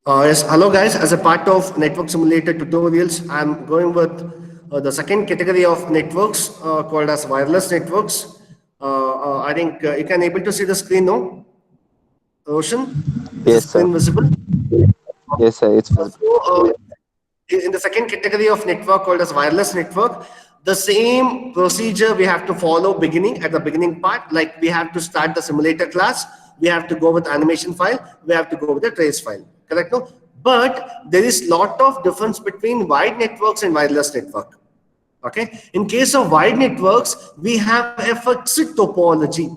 Yes, hello guys. As a part of network simulator tutorials, I'm going with the second category of networks called as wireless networks. I think you can able to see the screen now. Roshan, is the Yes, sir. screen visible? Yes, sir. It's full. In the second category of network called as wireless network, the same procedure we have to follow beginning at the beginning part. Like we have to start the simulator class, we have to go with animation file, we have to go with the trace file. Correct? No, but there is lot of difference between wide networks and wireless network. Okay, in case of wide networks, we have a fixed topology.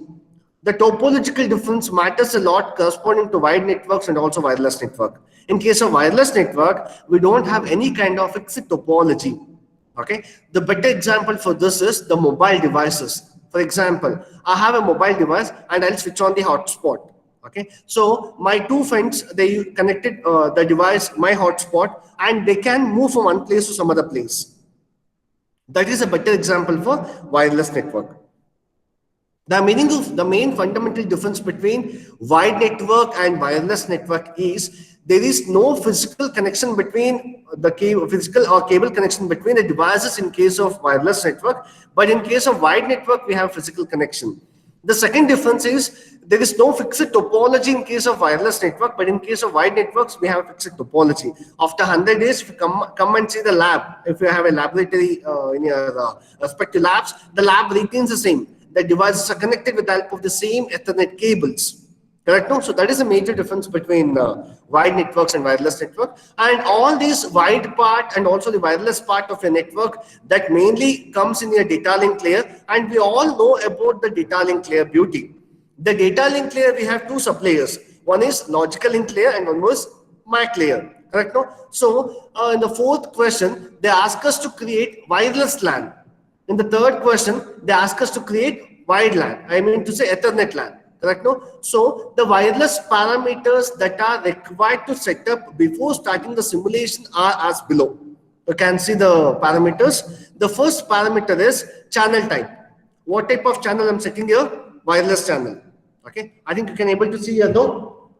The topological difference matters a lot corresponding to wide networks and also wireless network. In case of wireless network, we don't have any kind of fixed topology. Okay, the better example for this is the mobile devices. For example, I have a mobile device and I'll switch on the hotspot. Okay, so my two friends, they connected the device, my hotspot, and they can move from one place to some other place. That is a better example for wireless network. The meaning of the main fundamental difference between wide network and wireless network is there is no physical connection between the physical or cable connection between the devices in case of wireless network, but in case of wide network we have physical connection. The second difference is there is no fixed topology in case of wireless network, but in case of wide networks we have fixed topology. After 100 days, if you come and see the lab, if you have a laboratory in your respective labs, the lab retains the same. The devices are connected with the help of the same Ethernet cables. Correct? No? So that is a major difference between wide networks and wireless network. And all this wide part and also the wireless part of a network that mainly comes in your data link layer. And we all know about the data link layer beauty. The data link layer, we have two sublayers. One is logical link layer and one was MAC layer. Correct? No? So in the fourth question, they ask us to create wireless LAN. In the third question, they ask us to create wide LAN. I mean to say Ethernet LAN. Correct? No? So the wireless parameters that are required to set up before starting the simulation are as below. You can see the parameters. The first parameter is channel type. What type of channel I'm setting here? Wireless channel. Okay. I think you can able to see here though.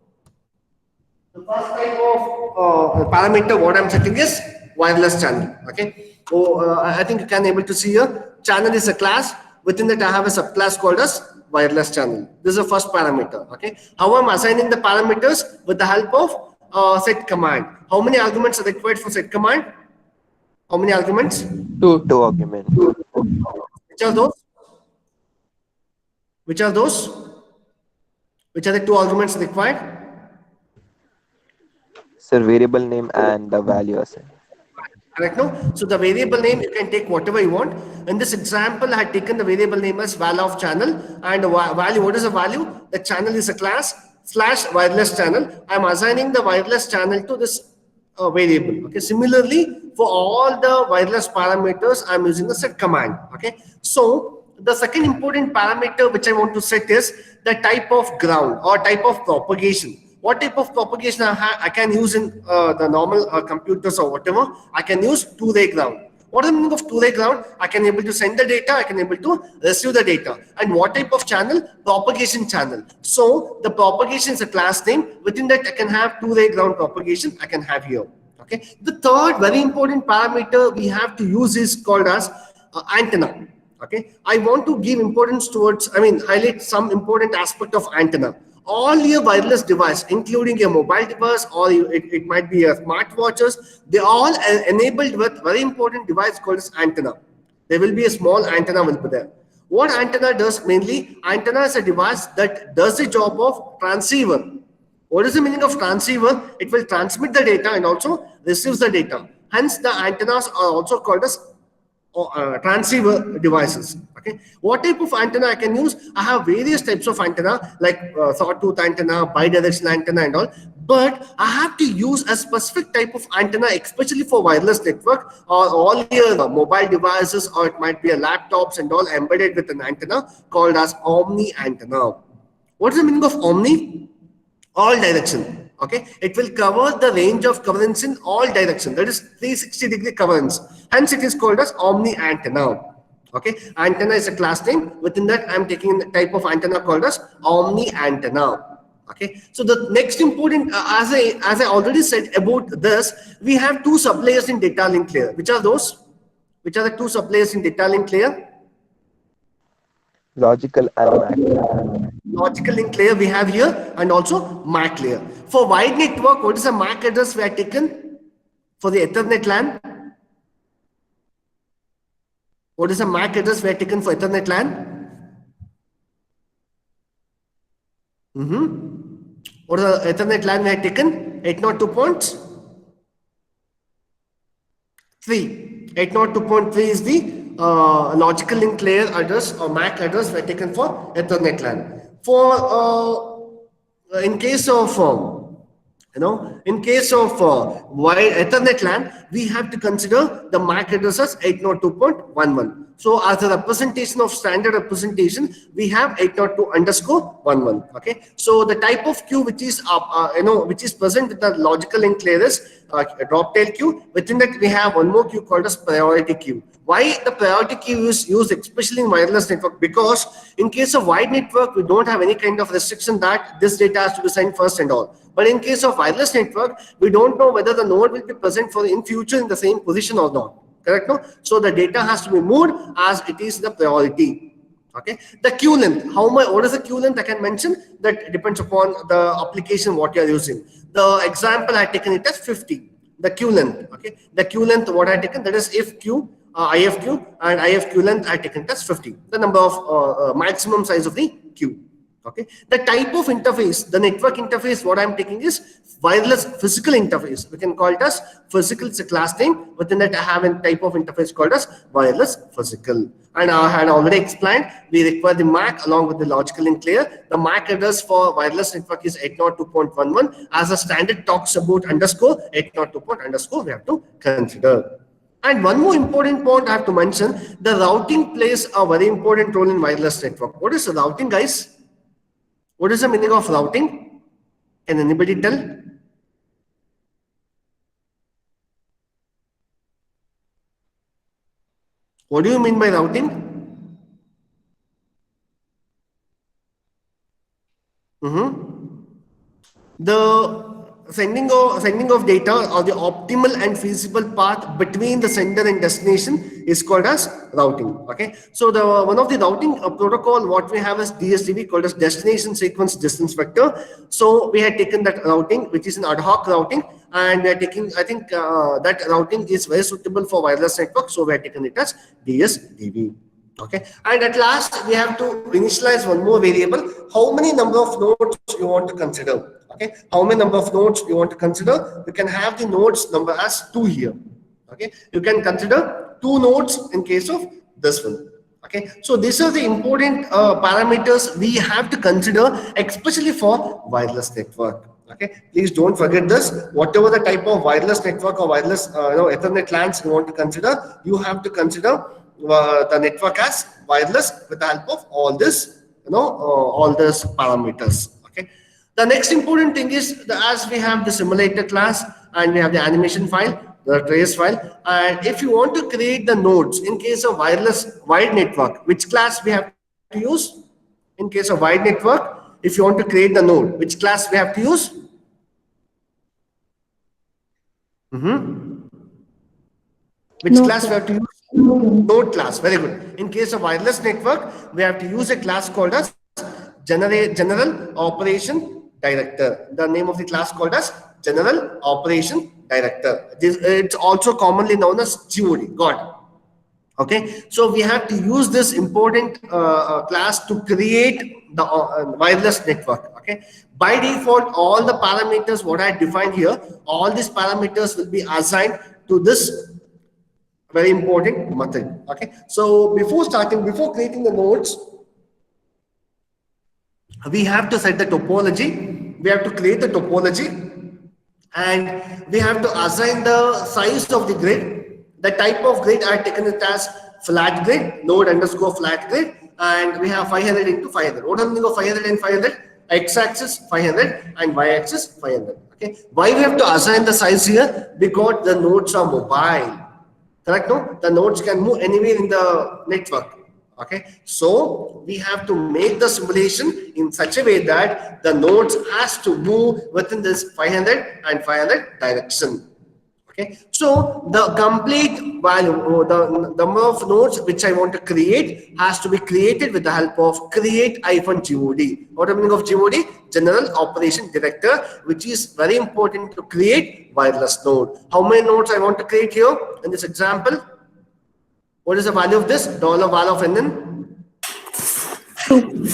The first type of parameter what I'm setting is wireless channel. Okay. So I think you can able to see here. Channel is a class. Within that I have a subclass called as wireless channel. This is the first parameter. Okay. How I'm assigning the parameters with the help of set command. How many arguments are required for set command? How many arguments? Two arguments. Which are those? Which are those? Which are the two arguments required? Sir, variable name and the value assigned. Correct? No? So the variable name, you can take whatever you want. In this example, I had taken the variable name as val of channel, and value, what is the value? The channel is a class / wireless channel. I'm assigning the wireless channel to this variable. Okay. Similarly, for all the wireless parameters, I'm using the set command. Okay. So the second important parameter which I want to set is the type of ground or type of propagation. What type of propagation I can use in the normal computers or whatever? I can use two-way ground. What is the meaning of two-way ground? I can able to send the data, I can able to receive the data. And what type of channel? Propagation channel. So the propagation is a class name. Within that I can have two-way ground propagation I can have here. Okay. The third very important parameter we have to use is called as antenna. Okay. I want to give importance towards, highlight some important aspect of antenna. All your wireless device, including your mobile device or it might be your smartwatches, they all are enabled with very important device called as antenna. There will be a small antenna will be there. What antenna does mainly? Antenna is a device that does the job of transceiver. What is the meaning of transceiver? It will transmit the data and also receives the data. Hence, the antennas are also called as transceiver devices. Okay, what type of antenna I can use? I have various types of antenna like sawtooth antenna, bidirectional antenna and all, but I have to use a specific type of antenna especially for wireless network or all your mobile devices, or it might be a laptops and all embedded with an antenna called as omni antenna. What is the meaning of omni? All direction. Okay, it will cover the range of coverance in all direction, that is 360-degree coverance. Hence it is called as omni antenna. Okay, antenna is a class name. Within that I am taking the type of antenna called as omni antenna. Okay, so the next important, as I already said about this, we have two sublayers in data link layer. Which are those? Which are the two sublayers in data link layer? Logical and Mac layer. Logical link layer we have here, and also MAC layer. For wide network, what is the MAC address we have taken? For the Ethernet LAN, what is the MAC address we have taken for Ethernet LAN? What is the Ethernet LAN we have taken? 802.3. 802.3 is the logical link layer address or MAC address we have taken for Ethernet LAN. For in case of in case of wide Ethernet LAN, we have to consider the MAC address as 802.11. So as a representation of standard representation, we have 802.11. Okay. So the type of queue which is which is present with the logical link layer is a drop tail queue. Within that, we have one more queue called as priority queue. Why the priority queue is used especially in wireless network? Because in case of wide network, we don't have any kind of restriction that this data has to be sent first and all. But in case of wireless network, we don't know whether the node will be present for in future in the same position or not. Correct? No? So the data has to be moved as it is the priority. Okay. The queue length. What is the queue length I can mention? That depends upon the application what you are using. The example I taken it as 50. The queue length. Okay. The queue length what I taken, that is if queue, IFQ, and IFQ length I taken as 50. The number of maximum size of the queue. Okay. The type of interface, the network interface, what I'm taking is wireless physical interface. We can call it as physical. It's a class name. Within that, I have a type of interface called as wireless physical. And I had already explained, we require the MAC along with the logical link layer. The MAC address for wireless network is 802.11. As a standard talks about underscore, 802._, we have to consider. And one more important point I have to mention, the routing plays a very important role in wireless network. What is the routing, guys? What is the meaning of routing? Can anybody tell? What do you mean by routing? The sending of data or the optimal and feasible path between the sender and destination is called as routing. Okay, so the one of the routing protocol what we have is DSDV, called as destination sequence distance vector. So we had taken that routing, which is an ad hoc routing, and we are taking, I think that routing is very suitable for wireless network, so we are taken it as DSDV. Okay, and at last we have to initialize one more variable. How many number of nodes you want to consider? Okay, how many number of nodes you want to consider? You can have the nodes number as 2 here. Okay, you can consider 2 nodes in case of this one. Okay, so these are the important parameters we have to consider, especially for wireless network. Okay, please don't forget this. Whatever the type of wireless network or wireless Ethernet LANs you want to consider, you have to consider the network as wireless with the help of all this, all these parameters. Okay. The next important thing is as we have the simulator class and we have the animation file, the trace file, and if you want to create the nodes in case of wireless wide network, which class we have to use? In case of wide network, if you want to create the node, which class we have to use? Which class we have to use? Node class. Very good. In case of wireless network, we have to use a class called as General Operation Director. The name of the class called as General Operation Director. It's also commonly known as GOD. God. Okay. So we have to use this important class to create the wireless network. Okay. By default, all the parameters what I defined here, all these parameters will be assigned to this very important method. Okay, so before creating the nodes, we have to set the topology. We have to create the topology, and we have to assign the size of the grid. The type of grid I taken it as flat grid, node underscore flat grid, and we have 500 into 500. What is the meaning of 500 and 500? X-axis 500 and y-axis 500. Okay, why we have to assign the size here? Because the nodes are mobile. Correct? No, the nodes can move anywhere in the network. Okay, so we have to make the simulation in such a way that the nodes has to move within this 500 and 500 direction. Okay, so the complete value or the number of nodes which I want to create has to be created with the help of create-god. What is the meaning of god? General operation director, which is very important to create wireless node. How many nodes I want to create here in this example? What is the value of this? $val of NN? 2.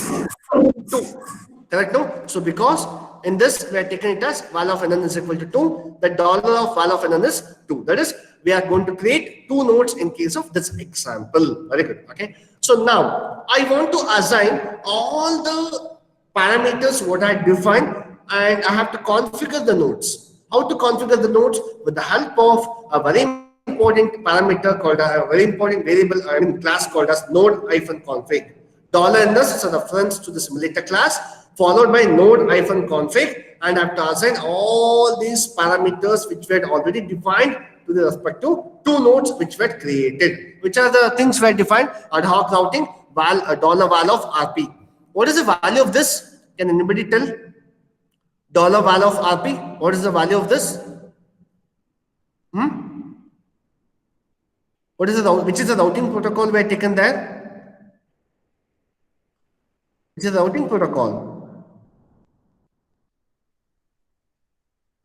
Correct? No? So because in this we are taking it as val of NN is equal to 2. The dollar of val of NN is 2. That is, we are going to create 2 nodes in case of this example. Very good. Okay. So now I want to assign all the parameters what I defined, and I have to configure the nodes. How to configure the nodes? With the help of a very important parameter called a very important variable, class called as node-config. $ns is a reference to the simulator class, followed by node-config, and I have to assign all these parameters which were already defined to the respect to 2 nodes which were created. Which are the things were defined? Ad hoc routing, val of RP. What is the value of this? Can anybody tell? $val of RP. What is the value of this? What is the which is the routing protocol we have taken there? Which is the routing protocol?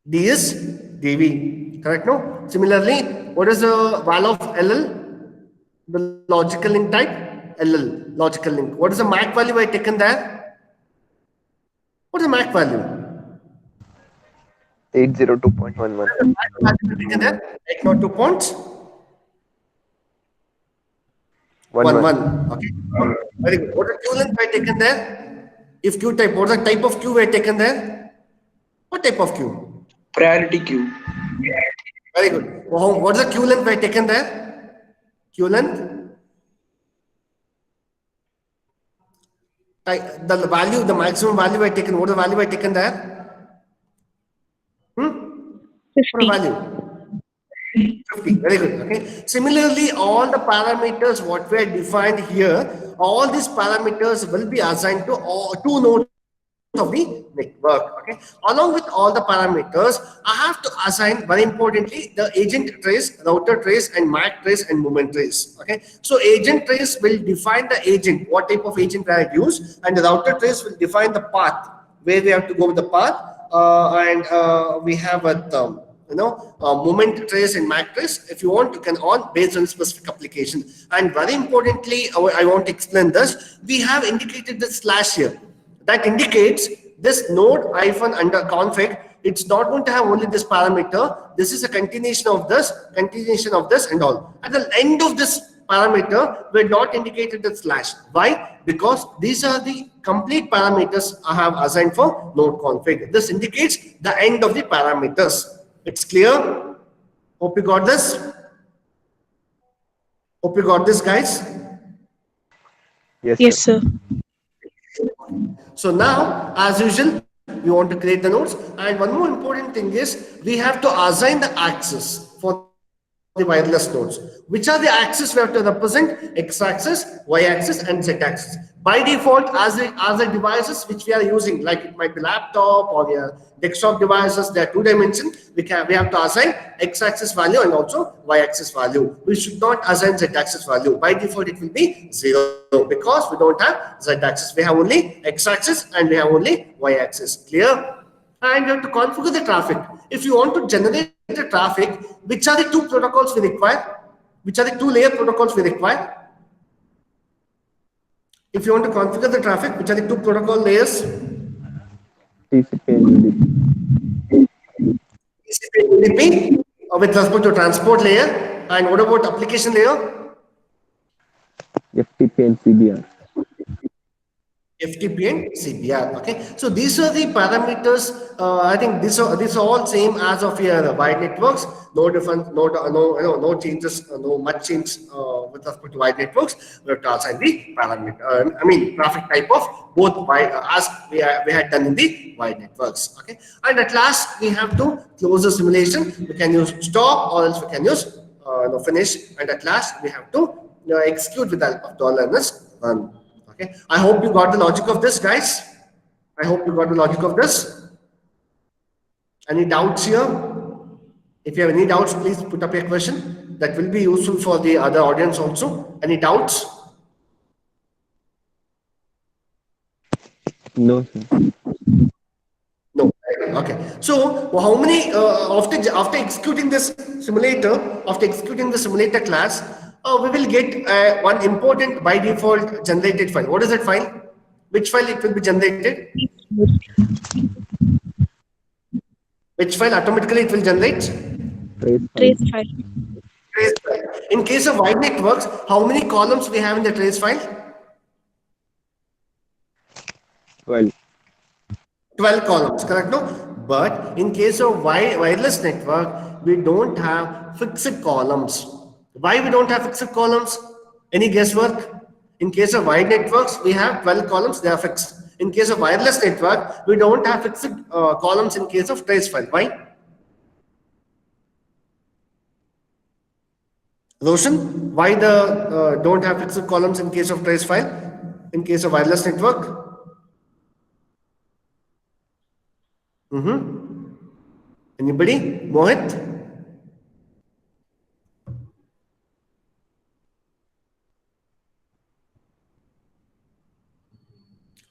D is DV. Correct? No. Similarly, what is the val of LL? The logical link type LL logical link. What is the MAC value I taken there? What is the MAC value? 802.11. 802.11. Okay. Very good. What is queue length I taken there? If queue type, what is the type of queue I taken there? What type of queue? Priority queue. Very good. What is the queue length I taken there? Queue length? The value, the maximum value I taken. What is the value I taken there? 50. What value? 50. Very good. Okay. Similarly, all the parameters what were defined here, all these parameters will be assigned to all 2 nodes of the network. Okay. Along with all the parameters, I have to assign, very importantly, the agent trace, router trace, and MAC trace and movement trace. Okay. So agent trace will define the agent, what type of agent I use, and the router trace will define the path where we have to go with the path, and we have a moment trace and MAC trace. If you want, you can on based on specific application. And very importantly, I want to explain this. We have indicated the slash here. That indicates this node hyphen under config. It's not going to have only this parameter. This is a continuation of this, and all. At the end of this parameter, we're not indicated the slash. Why? Because these are the complete parameters I have assigned for node config. This indicates the end of the parameters. It's clear? Hope you got this. Hope you got this, guys. Yes, sir. So now, as usual, we want to create the nodes. And one more important thing is we have to assign the axis for the wireless nodes. Which are the axes we have to represent? X-axis, Y-axis, and Z-axis. By default, as the devices which we are using, like it might be laptop or your desktop devices, they are 2 dimension. We have to assign X-axis value and also Y-axis value. We should not assign Z-axis value. By default, it will be 0 because we don't have Z-axis. We have only X-axis and we have only Y-axis. Clear? And you have to configure the traffic. If you want to generate the traffic, which are the 2 protocols we require? Which are the 2 layer protocols we require? If you want to configure the traffic, which are the 2 protocol layers? TCP and UDP. TCP and UDP with respect to transport layer. And what about application layer? FTP and CBR. FTP and CBR. Okay, so these are the parameters. I think these are all same as of your wide networks. No difference, no changes, no much change with respect to wide networks. We have to assign the parameter. Traffic type of both wide as we had done in the wide networks. Okay, and at last we have to close the simulation. We can use stop or else we can use finish. And at last we have to execute with the help of $ns 1. Okay. I hope you got the logic of this, guys. I hope you got the logic of this. Any doubts here? If you have any doubts, please put up your question. That will be useful for the other audience also. Any doubts? No, sir. No. Okay. So how many after executing this simulator, after executing the simulator class, we will get one important by default generated file. What is that file? Which file it will be generated? Which file automatically it will generate? Trace file. Trace file. Trace file. In case of wide networks, how many columns we have in the trace file? 12. 12 columns, correct? No? But in case of wireless network, we don't have fixed columns. Why we don't have fixed columns? Any guesswork? In case of wide networks, we have 12 columns, they are fixed. In case of wireless network, we don't have fixed columns in case of trace file. Why? Roshan, why the don't have fixed columns in case of trace file? In case of wireless network? Anybody? Mohit?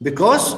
Because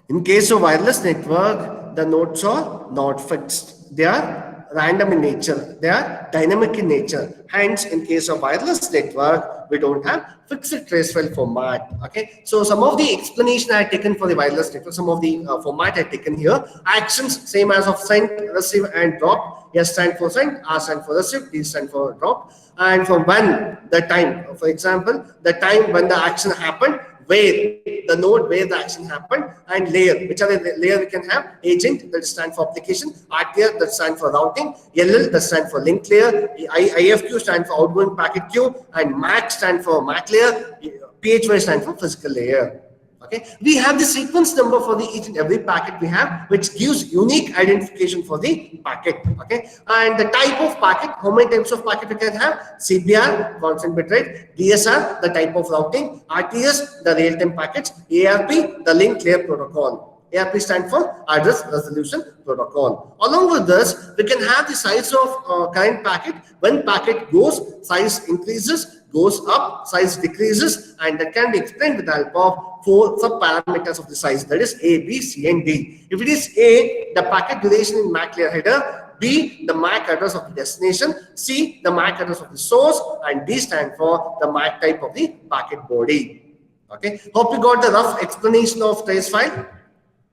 in case of wireless network, the nodes are not fixed. They are random in nature. They are dynamic in nature. Hence, in case of wireless network, we don't have fixed trace file format. Okay. So some of the explanation I had taken for the wireless network, some of the format I had taken here. Actions same as of send, receive, and drop. S stand for send, R stand for receive, D stand for drop. And from when the time, for example, the time when the action happened, where the node where the action happened, and layer, which are the layer we can have: agent, that stands for application; RTL, that stands for routing; LL, that stands for link layer; IFQ stands for outgoing packet queue; and MAC stands for MAC layer; PHY stands for physical layer. Okay, we have the sequence number for the each and every packet we have, which gives unique identification for the packet. Okay, and the type of packet, how many types of packet we can have: CBR, constant bit rate; DSR, the type of routing; RTS, the real-time packets; ARP, the link layer protocol. ARP stands for address resolution protocol. Along with this, we can have the size of current packet. When packet goes, size increases; goes up, size decreases, and that can be explained with the help of 4 sub-parameters of the size, that is A, B, C, and D. If it is A, the packet duration in MAC layer header; B, the MAC address of the destination; C, the MAC address of the source; and D stand for the MAC type of the packet body. Okay, hope you got the rough explanation of trace file.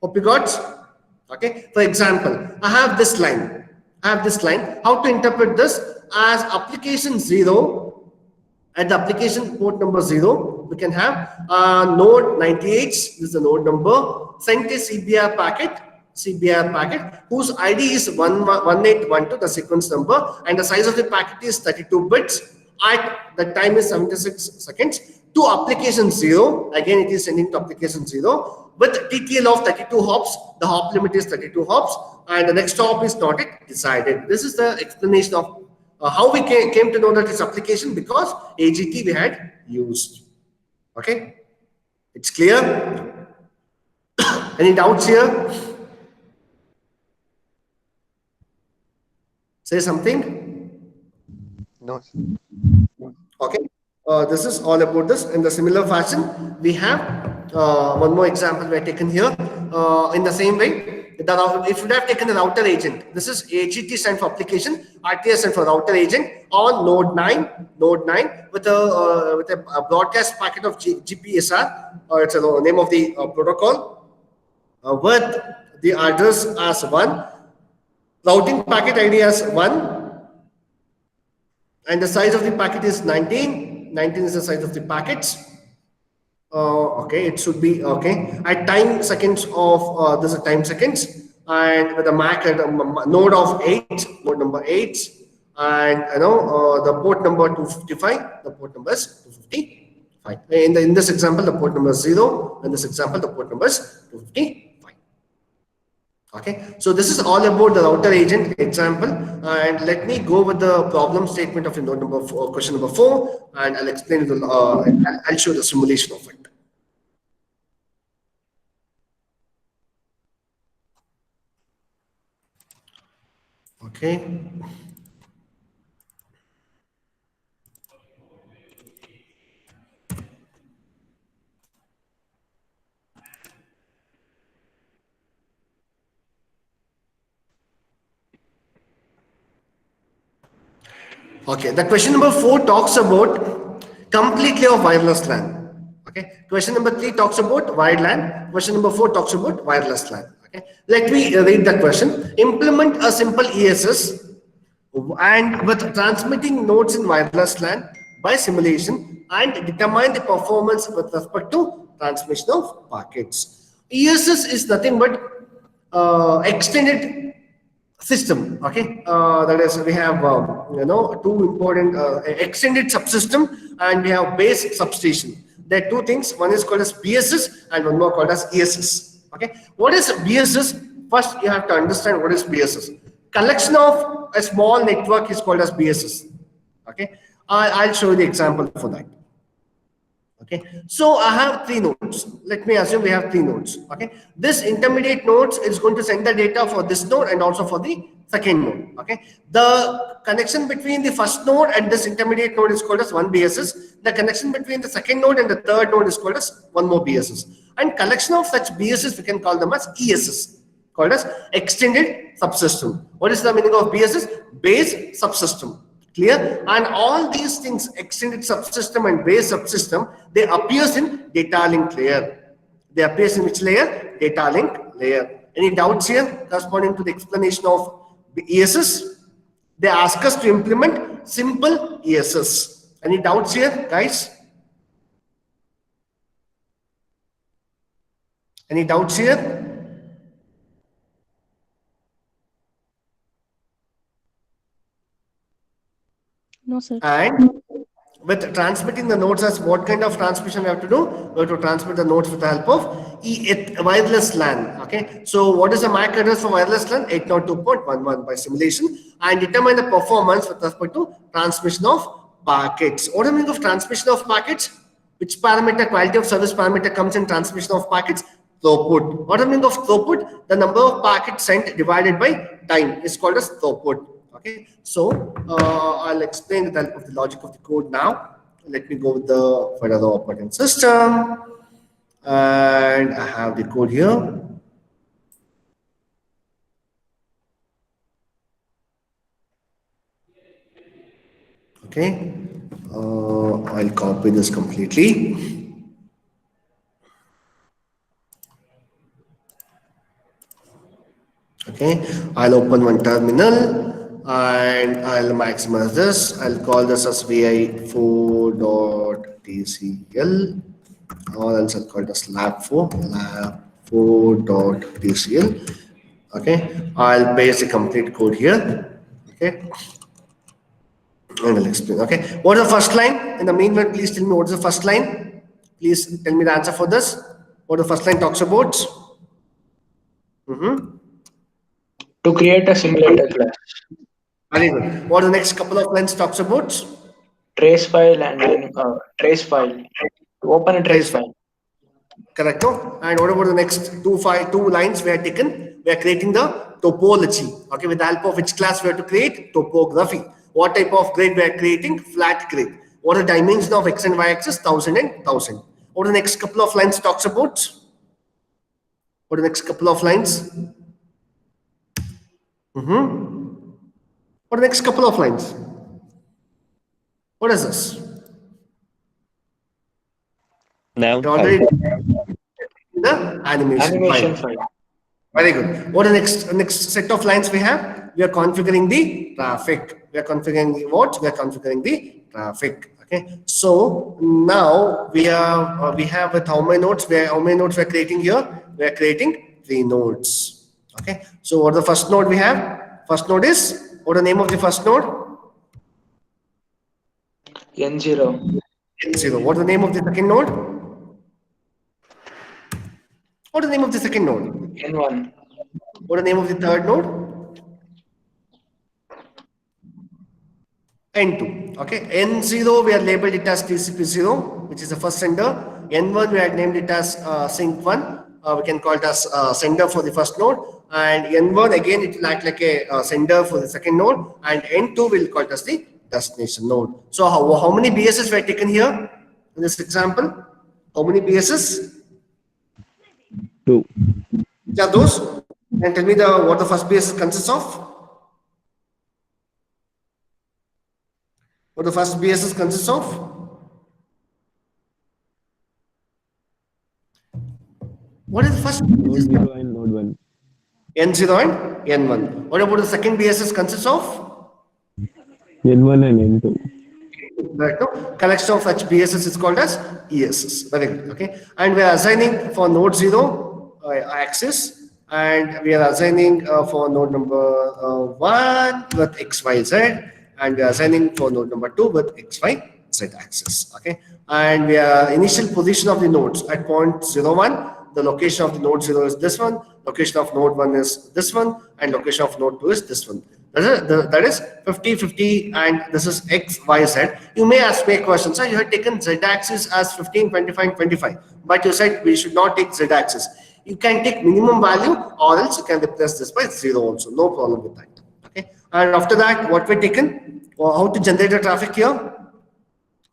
Hope you got. Okay, for example, I have this line. How to interpret this? As application 0. At the application port number 0, we can have node 98. This is the node number. Sent a CBR packet whose ID is 1812, the sequence number, and the size of the packet is 32 bits. At the time is 76 seconds. To application 0, again it is sending to application 0 with TTL of 32 hops. The hop limit is 32 hops, and the next hop is not yet decided. This is the explanation of how we came to know that it's application, because AGT we had used. Okay, it's clear. Any doubts here? Say something. No, sir. Okay, this is all about this. In the similar fashion, we have one more example we have taken here. In the same way, if you have taken a router agent, this is AGT stand for application, RTS stand for router agent on node 9 with a broadcast packet of GPSR, or it's the name of the protocol, with the address as 1, routing packet ID as 1, and the size of the packet is 19. 19 is the size of the packets. Okay, it should be okay. At time seconds of this is time seconds, and with a MAC at node of 8, node number 8, and the port number 255. The port number is 255. In this example, the port number is 0. In this example, the port number is 255. Okay, so this is all about the router agent example, and let me go with the problem statement of node number four, question number 4, and I'll explain the. I'll show the simulation of it. Okay. Okay, the question number 4 talks about completely of wireless LAN. Okay, question number 3 talks about wired LAN. Question number 4 talks about wireless LAN. Okay, let me read the question. Implement a simple ESS and with transmitting nodes in wireless LAN by simulation and determine the performance with respect to transmission of packets. ESS is nothing but extended system. Okay, that is we have two important extended subsystem, and we have base substation. There are two things, one is called as BSS and one more called as ESS. Okay, what is BSS? First you have to understand what is BSS. Collection of a small network is called as BSS. Okay, I'll show you the example for that. Okay, so I have 3 nodes. Let me assume we have 3 nodes. Okay, this intermediate nodes is going to send the data for this node and also for the second node. Okay, the connection between the first node and this intermediate node is called as one BSS. The connection between the second node and the third node is called as one more BSS. And collection of such BSS we can call them as ESS, called as extended subsystem. What is the meaning of BSS? Base subsystem. Clear? And all these things, extended subsystem and base subsystem, they appears in data link layer. They appears in which layer? Data link layer. Any doubts here corresponding to the explanation of ESS? They ask us to implement simple ESS. Any doubts here, guys? Any doubts here? No, sir. And with transmitting the nodes, as what kind of transmission we have to do? We have to transmit the nodes with the help of wireless LAN. Okay, so what is the MAC address for wireless LAN? 802.11 by simulation, and determine the performance with respect to transmission of packets. What do you mean of transmission of packets? Which parameter, quality of service parameter, comes in transmission of packets? Throughput. What do you mean of throughput? The number of packets sent divided by time is called as throughput. Okay, so I'll explain with the help of the logic of the code now. Let me go with the further operating system, and I have the code here. Okay, I'll copy this completely. Okay, I'll open one terminal and I'll maximize this. I'll call this as vi4.tcl, or else I'll call it as lab4.tcl. Okay, I'll paste the complete code here. Okay, and I'll explain. Okay, what is the first line? In the meanwhile, please tell me what is the first line. Please tell me the answer for this. What the first line talks about? To create a simulator class. Very good. What the next couple of lines talks about? Trace file and trace file. To open a trace file. Correct. No? And what about the next two lines we have taken? We are creating the topology. Okay, with the help of which class we have to create? Topography. What type of grid we are creating? Flat grid. What are the dimension of x and y axis? 1000 and 1000. What the next couple of lines talks about? What the next couple of lines? What the next couple of lines? What is this? Nav Already file. the Animation file. Very good. What the next set of lines we have? We are configuring the traffic. We are configuring the what? We are configuring the traffic. Okay. So now we have with how many nodes? How many nodes we are creating here? We are creating 3 nodes. Okay. So what the first node we have? First node is, what the name of the first node? N0. N0. What the name of the second node? What is the name of the second node? N1. What is the name of the third node? N2. Okay. N0 we are labeled it as TCP0, which is the first sender. N1 we had named it as sync1. We can call it as sender for the first node. And N1 again it will act like a sender for the second node. And N2 will call it as the destination node. So how many BSS were taken here in this example? How many BSS? 2. Which are those? And tell me what the first BSS consists of. What the first BSS consists of? What is the first? Node 0 and node 1. N0 and N1. What about the second BSS consists of? N1 and N2. Right, no? Collection of such BSS is called as ESS. Very good. Okay. And we are assigning for node 0 access, and we are assigning for node number 1 with XYZ, and we are assigning for node number 2 with XYZ access. Okay. And we are initial position of the nodes at point 01. The location of the node 0 is this one, location of node 1 is this one, and location of node 2 is this one. That is 50, 50, and this is X, Y, Z. You may ask me a question, sir, you have taken Z axis as 15, 25, and 25, but you said we should not take Z axis. You can take minimum value, or else you can replace this by 0 also, no problem with that. Okay, and after that, what we're taken, or how to generate the traffic here?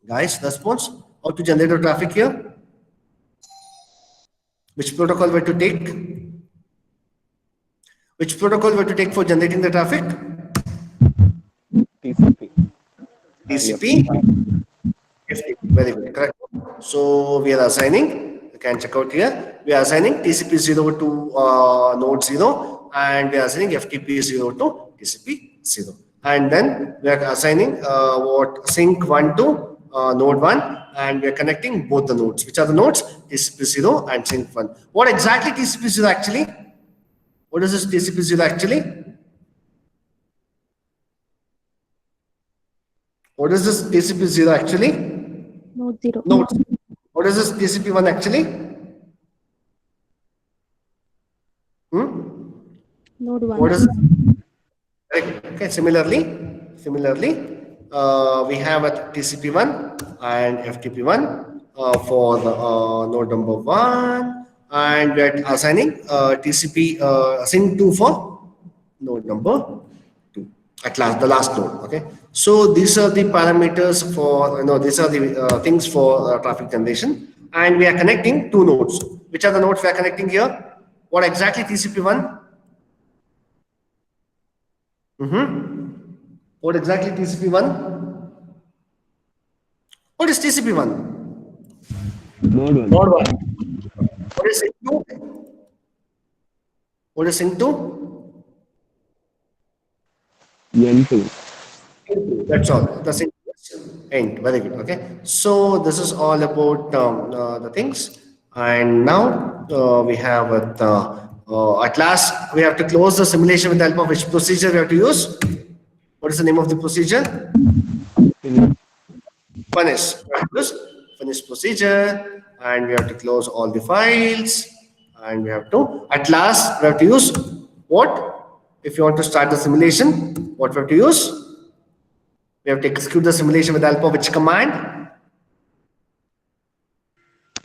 Guys, response, how to generate the traffic here? Which protocol were to take? Which protocol were to take for generating the traffic? TCP. TCP. FTP. Very good. Correct. So we are assigning, you can check out here, we are assigning TCP0 to node 0, and we are assigning FTP0 to TCP0. And then we are assigning sync1 to node 1, and we are connecting both the nodes. Which are the nodes? TCP0 and sync1. What exactly TCP0 actually? What is this TCP0 actually? What is this TCP0 actually? Node 0. Nodes. What is this TCP1 actually? Node 1. What is okay? Similarly, we have a TCP1 and FTP1 for the node number 1, and we are assigning TCP sync2 for node number 2 at last, the last node. Okay, so these are the parameters for these are the things for traffic generation, and we are connecting two nodes. Which are the nodes we are connecting here? What exactly TCP1? What exactly TCP1? What is TCP1? Node 1. Node 1. What is sync2? What is sync2? N2. That's all. The sync end. Very good. Okay. So this is all about the things, and now we have at last we have to close the simulation with the help of which procedure we have to use. What is the name of the procedure? Finish. Finish procedure, and we have to close all the files, and we have to at last we have to use what? If you want to start the simulation, what we have to use? We have to execute the simulation with the help of which command?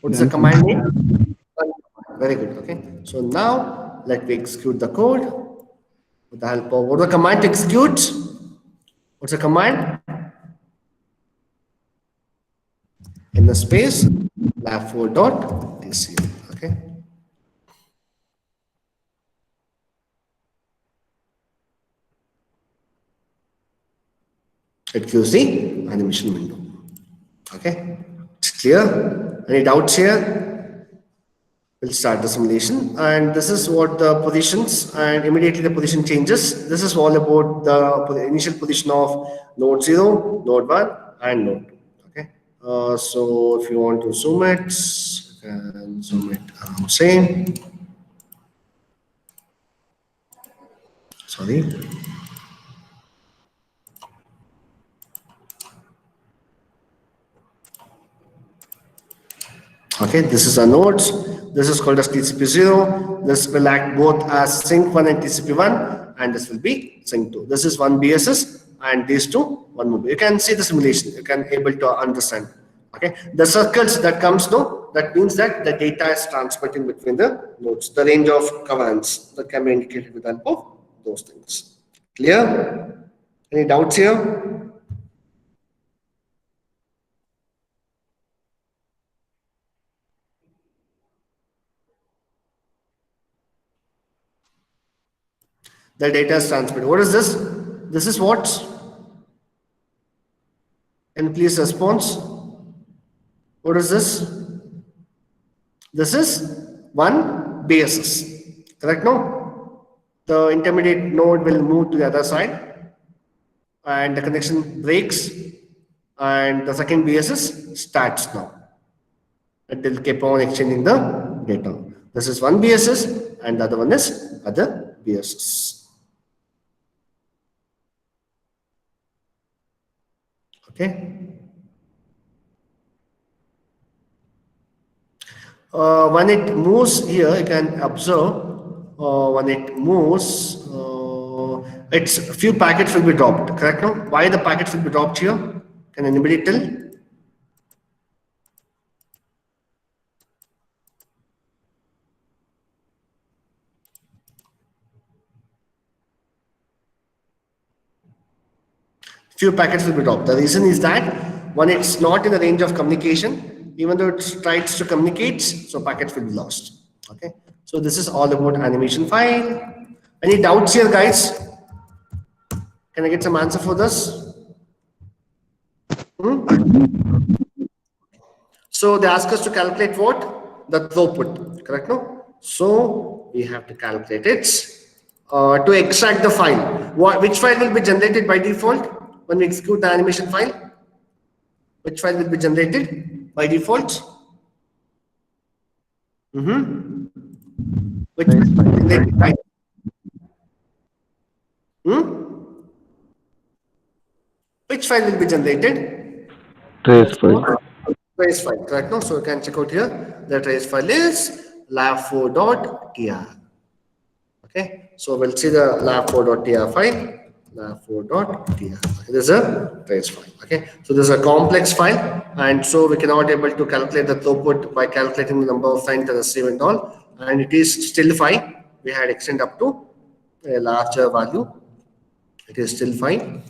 What is the command name? Very good. Okay. So now let me execute the code with the help of what is the command to execute? What's the command? In the space lab4.tcl. Okay. It gives the animation window. Okay. It's clear. Any doubts here? We'll start the simulation, and this is what the positions, and immediately the position changes. This is all about the initial position of node 0, node 1, and node 2. Okay. So if you want to zoom it, you can zoom it around same. Sorry. Okay, this is our nodes. This is called as TCP0. This will act both as sync 1 and TCP1, and this will be sync 2. This is one BSS, and these two one more. You can see the simulation. You can able to understand. Okay, the circles that comes no, that means that the data is transmitting between the nodes. The range of covenants that can be indicated with the help of those things. Clear? Any doubts here? The data is transmitted. What is this? This is what? Can you please respond? What is this? This is one BSS. Correct? No? The intermediate node will move to the other side and the connection breaks and the second BSS starts now. It will keep on exchanging the data. This is one BSS and the other one is other BSS. Okay. When it moves here, you can observe when it moves, its few packets will be dropped. Correct? No? Why the packets will be dropped here? Can anybody tell? Few packets will be dropped. The reason is that when it's not in the range of communication, even though it tries to communicate, so packets will be lost. Okay. So this is all about animation file. Any doubts here, guys? Can I get some answer for this? So they ask us to calculate what? The throughput. Correct? No? So we have to calculate it to extract the file. Which file will be generated by default? When we execute the animation file, which file will be generated by default? Which file will be generated by? Which file will be generated? Trace file. Trace file, correct? No, so you can check out here. The trace file is lab4.tr. Okay, so we'll see the lab4.tr file. Lab4.tr. This is a trace file. Okay, so this is a complex file, and so we cannot able to calculate the throughput by calculating the number of times to receive and all. And it is still fine. We had extend up to a larger value. It is still fine.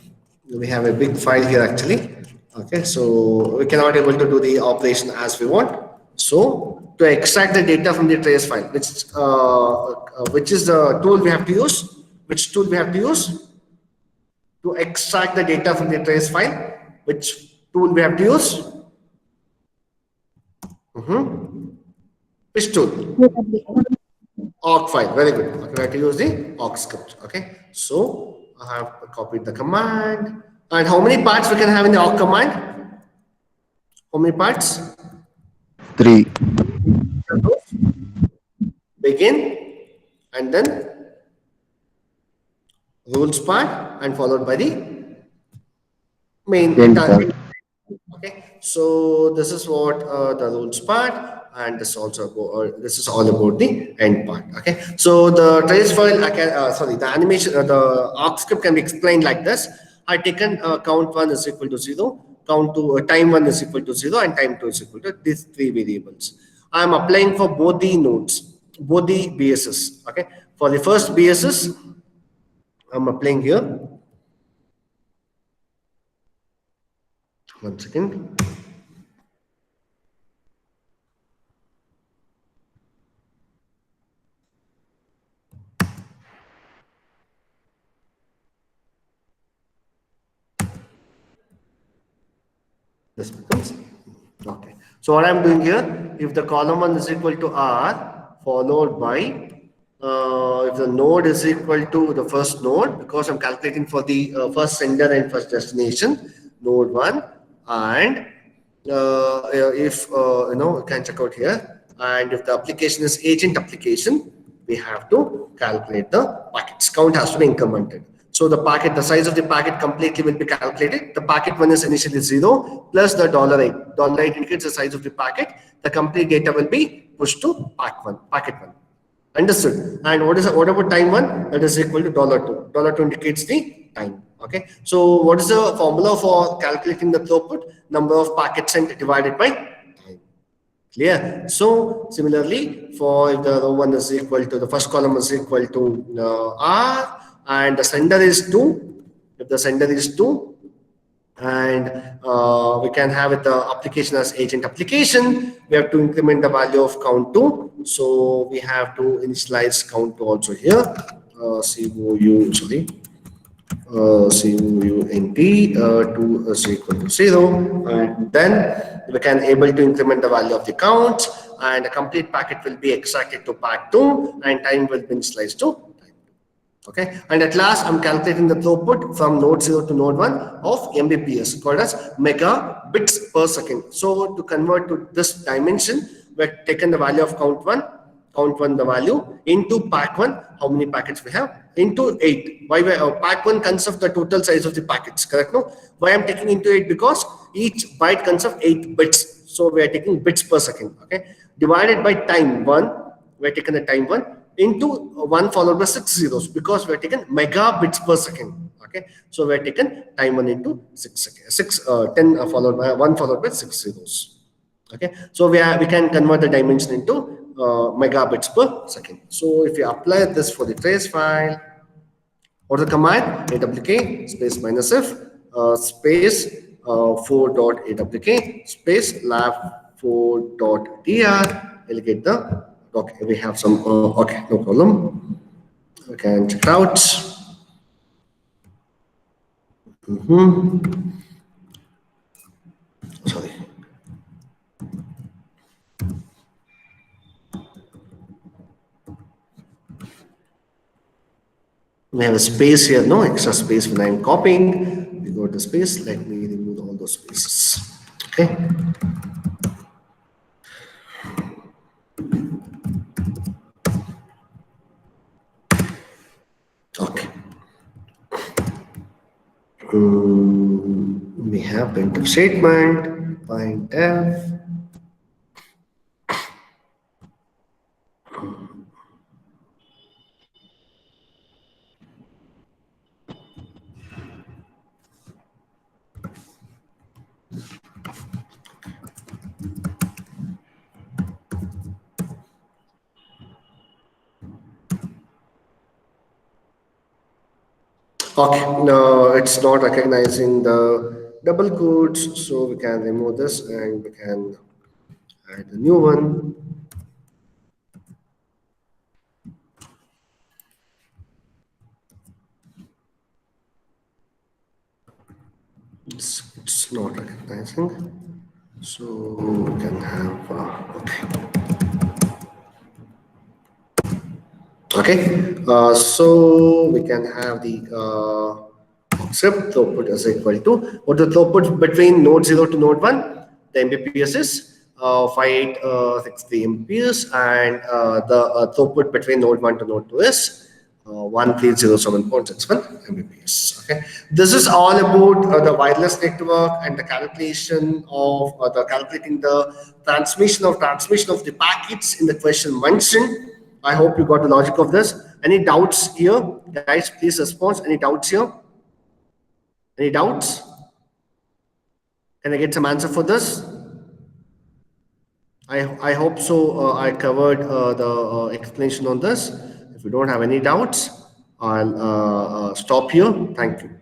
We have a big file here actually. Okay, so we cannot able to do the operation as we want. So to extract the data from the trace file, which is the tool we have to use? Which tool we have to use? To extract the data from the trace file, which tool we have to use? Which tool? Awk file. Very good. Okay, we have to use the awk script. Okay, so I have copied the command. And how many parts we can have in the awk command? How many parts? 3. Begin and then rules part and followed by the main data. Okay, so this is what the rules part, and this also this is all about the end part. Okay, so the trace file, I can the animation, the awk script can be explained like this. I taken count 1 is equal to 0, count 2 time 1 is equal to 0, and time 2 is equal to these 3 variables. I am applying for both the nodes, both the BSS. Okay, for the first BSS, I'm applying here. One second. This becomes okay. So what I'm doing here, if the column 1 is equal to R, followed by if the node is equal to the first node, because I'm calculating for the first sender and first destination, node 1, and if you can check out here, and if the application is agent application, we have to calculate the packets. Count has to be incremented. So the packet, the size of the packet completely will be calculated. The packet one is initially 0 plus the $8. $8 indicates the size of the packet. The complete data will be pushed to packet one. Understood? And what about time one? That is equal to $2. $2 indicates the time. Okay. So what is the formula for calculating the throughput? Number of packets sent divided by time. Clear? So similarly, for if the row one is equal to the first column is equal to R and the sender is 2, if the sender is 2, and we can have it the application as agent application, we have to increment the value of count 2. So we have to initialize count 2 also here. COU, sorry. COUNT 2 is equal to 0, and then we can able to increment the value of the count, and a complete packet will be extracted to pack 2 and time will be initialized to time 2. Okay, and at last I'm calculating the throughput from node 0 to node 1 of Mbps called as megabits per second. So to convert to this dimension, we've taken the value of count 1 the value into pack 1, how many packets we have, into 8. Why pack 1 consists of the total size of the packets, correct? No, why I'm taking into 8? Because each byte consists of 8 bits, so we are taking bits per second. Okay, divided by time 1, we are taking the time 1 into 1 followed by 6 zeros, because we are taking megabits per second. Okay, so we are taken time 1 into 10 followed by 1 followed by 6 zeros. Okay, so we can convert the dimension into megabits per second. So if you apply this for the trace file, or the command awk space -f space 4.awk space lab4.tr, we'll get the okay. We have some okay, no problem. We can check it out. Sorry. We have a space here, no extra space when I'm copying. We go to space, let me remove all those spaces. Okay. Okay. We have printf statement, printf. Okay, no, it's not recognizing the double quotes, so we can remove this and we can add a new one. It's not recognizing, so we can have okay. Okay, so we can have the script throughput is equal to what the throughput between node 0 to node 1. The Mbps is 5863 Mbps, and the throughput between node 1 to node 2 is 1307.61 Mbps. Okay, this is all about the wireless network and the calculation of the calculating the transmission of the packets in the question mentioned. I hope you got the logic of this. Any doubts here, guys? Please respond. Any doubts here? Any doubts? Can I get some answer for this? I hope so. I covered the explanation on this. If you don't have any doubts, I'll stop here. Thank you.